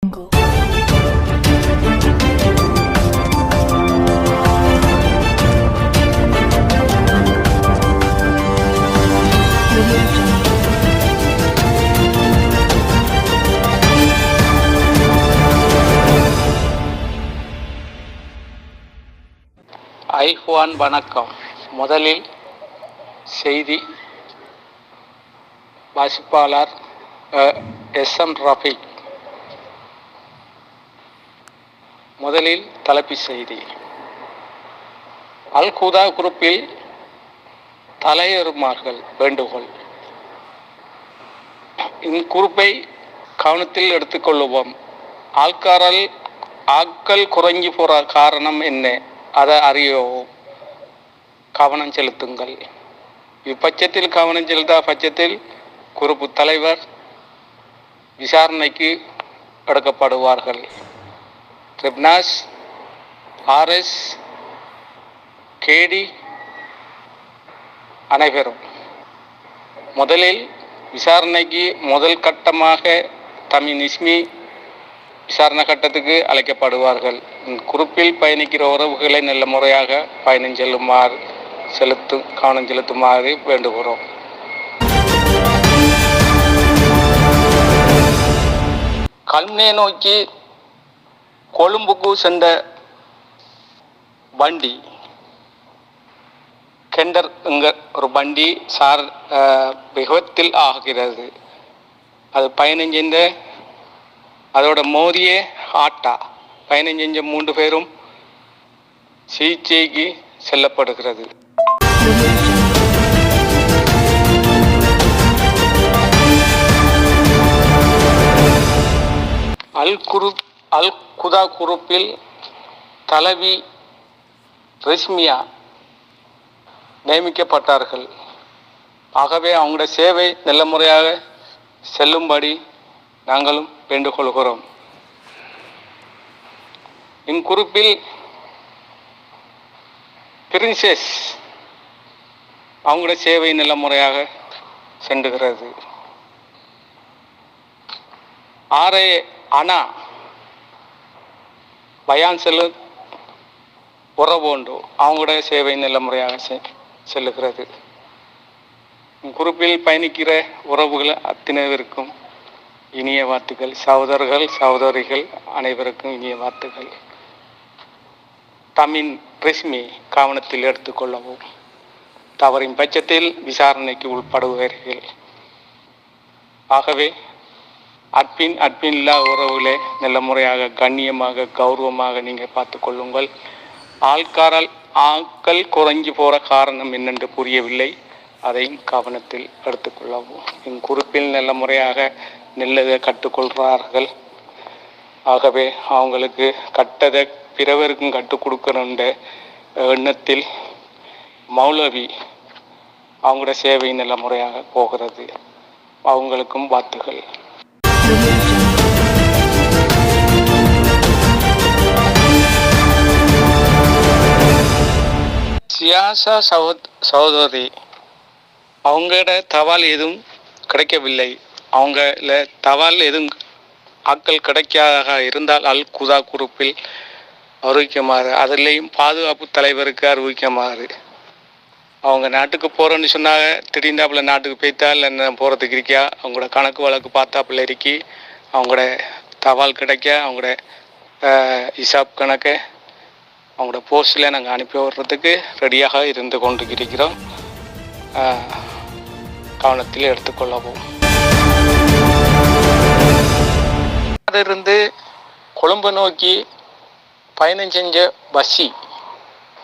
ஐஃபான் வணக்கம். முதலில் செய்தி வாசிப்பாளர் SM ரஃபீக். முதலில் தலைப்புச் செய்தி. அல் குதா குரூப்பில் தலையறுமார்கள் வேண்டுகோள். இக்குறிப்பை கவனத்தில் எடுத்துக்கொள்ளுவோம். ஆட்கள் குறைஞ்சி போற காரணம் என்ன? அதை அறியவும் கவனம் செலுத்துங்கள். இப்பட்சத்தில் கவனம் செலுத்தா பட்சத்தில் குரூப்பு தலைவர் விசாரணைக்கு எடுக்கப்படுவார்கள். ட்ரிப்னாஸ், RS, KD அனைவரும் முதலில் விசாரணைக்கு முதல் கட்டமாக தமிழ் இஸ்மி விசாரணை கட்டத்துக்கு அழைக்கப்படுவார்கள். குரூப்பில் பயணிக்கிற உறவுகளை நல்ல முறையாக பயணம் கவனம் செலுத்துமாறு வேண்டுகிறோம். கல்முனை நோக்கி கொழும்புக்கு சென்ற வண்டி கெண்டர் ஒரு வண்டி விபத்தில் ஆகிறது. அது பயணம் செஞ்ச அதோட மோதிய ஆட்டா பயணம் செஞ்ச 3 பேரும் சிகிச்சைக்கு செல்லப்படுகிறது. அல் குதா குரூப்பில் தலைவி ரெஸ்மியா நியமிக்கப்பட்டார்கள். ஆகவே அவங்களுடைய சேவை நல்ல முறையாக செல்லும்படி நாங்களும் வேண்டுகொள்கிறோம். இக்குறிப்பில் பிரின்சஸ் அவங்களுடைய சேவை நல்ல முறையாக சென்றுகிறது. RA அனா பயான் செல்லு உறவோண்டு அவங்களுடைய சேவை நல்ல முறையாக செல்லுகிறது. குரூப்பில் பயணிக்கிற உறவுகள் அத்தனைவருக்கும் இனிய வாழ்த்துக்கள். சகோதரிகள் அனைவருக்கும் இனிய வாழ்த்துக்கள். தமிழ் ரெஸ்மி கவனத்தில் எடுத்துக்கொள்ளவும். தவறின் பட்சத்தில் விசாரணைக்கு உட்படுவார்கள். ஆகவே அட்பின் இல்லா உறவுகளை நல்ல முறையாக கண்ணியமாக கௌரவமாக நீங்கள் பார்த்து கொள்ளுங்கள். ஆட்கள் குறைஞ்சி போகிற காரணம் என்னென்று புரியவில்லை. அதையும் கவனத்தில் எடுத்துக்கொள்ளவும். இக்குறிப்பில் நல்ல முறையாக நல்லதை கற்றுக்கொள்கிறார்கள். ஆகவே அவங்களுக்கு கட்டதை பிறவருக்கும் கற்றுக் கொடுக்கணுன்ற எண்ணத்தில் மௌலவி அவங்களோட சேவை நல்ல முறையாக போகிறது. அவங்களுக்கும் வாழ்த்துகள். சியாசா சகோதரி அவங்களோட தபால் எதுவும் கிடைக்கவில்லை. அவங்கள தபால் எதுவும் ஆட்கள் கிடைக்காத இருந்தால் அல் குதா குரூப்பில் அறிவிக்குமாறு, அதிலேயும் பாதுகாப்பு தலைவருக்கு அறிவிக்குமாறு. அவங்க நாட்டுக்கு போகிறோன்னு சொன்னாங்க. திடீர்ந்தாப்புல நாட்டுக்கு போய்த்தால் என்ன போகிறதுக்கு இருக்கியா அவங்களோட கணக்கு வழக்கு பார்த்தாப்புல இருக்கி அவங்களோட தபால் கிடைக்க அவங்களோட ஹிசாப் கணக்கை அவங்களோட போஸ்டில் நாங்கள் அனுப்பி விடுறதுக்கு ரெடியாக இருந்து கொண்டு இருக்கிறோம். கவனத்தில் எடுத்துக்கொள்ளவும். அதிலிருந்து கொழும்பு நோக்கி பயணம் செஞ்ச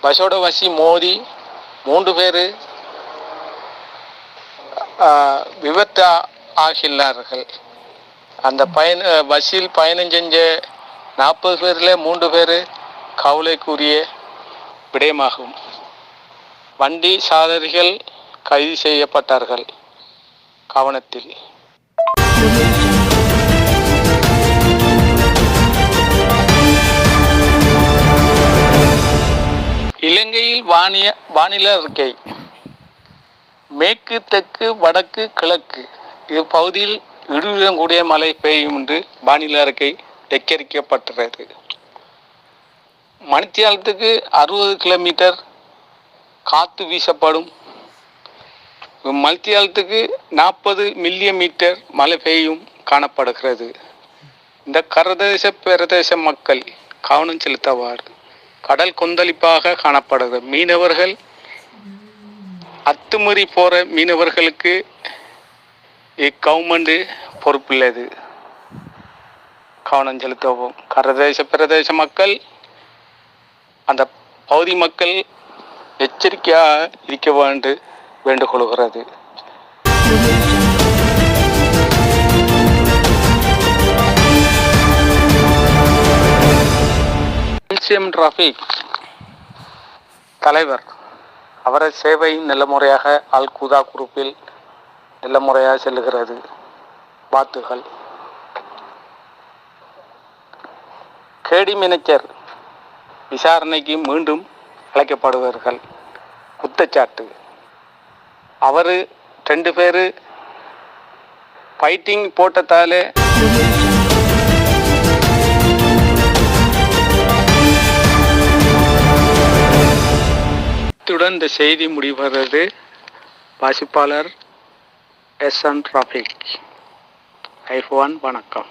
பஸ்ஸோட மோதி 3 பேர் விபத்து ஆகினார்கள். அந்த பஸ்ஸில் பயணம் செஞ்ச 40 பேரில் 3 பேர் கவலைக்குரிய விடயமாகும். வண்டி சாரதிகள் கைது செய்யப்பட்டார்கள். கவனத்தில். இலங்கையில் வானிலை அறிக்கை. மேற்கு, தெற்கு, வடக்கு, கிழக்கு இது பகுதியில் இடியுடன் கூடிய மழை பெய்யும் என்று வானிலை அறிக்கை எச்சரிக்கப்பட்டுள்ளது. மணித்தியாலத்துக்கு 60 கிலோமீட்டர் காற்று வீசப்படும். மணித்தியாலத்துக்கு 40 மில்லிமீட்டர் மழை பெய்யும் காணப்படுகிறது. இந்த பிரதேச மக்கள் கவனம் செலுத்தவாறு. கடல் கொந்தளிப்பாக காணப்படுகிறது. மீனவர்கள் அத்துமீறி போற மீனவர்களுக்கு இக்கவர்மெண்ட் பொறுப்புள்ளது. கவனம் செலுத்தவும். பிரதேச மக்கள் அந்த பகுதி மக்கள் எச்சரிக்கையாக இருக்க வேண்டுகொள்கிறது. டிராபிக் தலைவர் அவரது சேவை நல்ல முறையாக அல் குதா குரூப்பில் நல்ல முறையாக செல்லுகிறது. வாழ்த்துகள். கேடி மேனேஜர் விசாரணைக்கு மீண்டும் அழைக்கப்படுவார்கள். குற்றச்சாட்டு அவர் 2 பேர் ஃபைட்டிங் போட்டதாலே இத்துடன் இந்த செய்தி முடிவடைகிறது. வாசிப்பாளர் எஸ்.என். ராஃபிக். ஐஃபோன் வணக்கம்.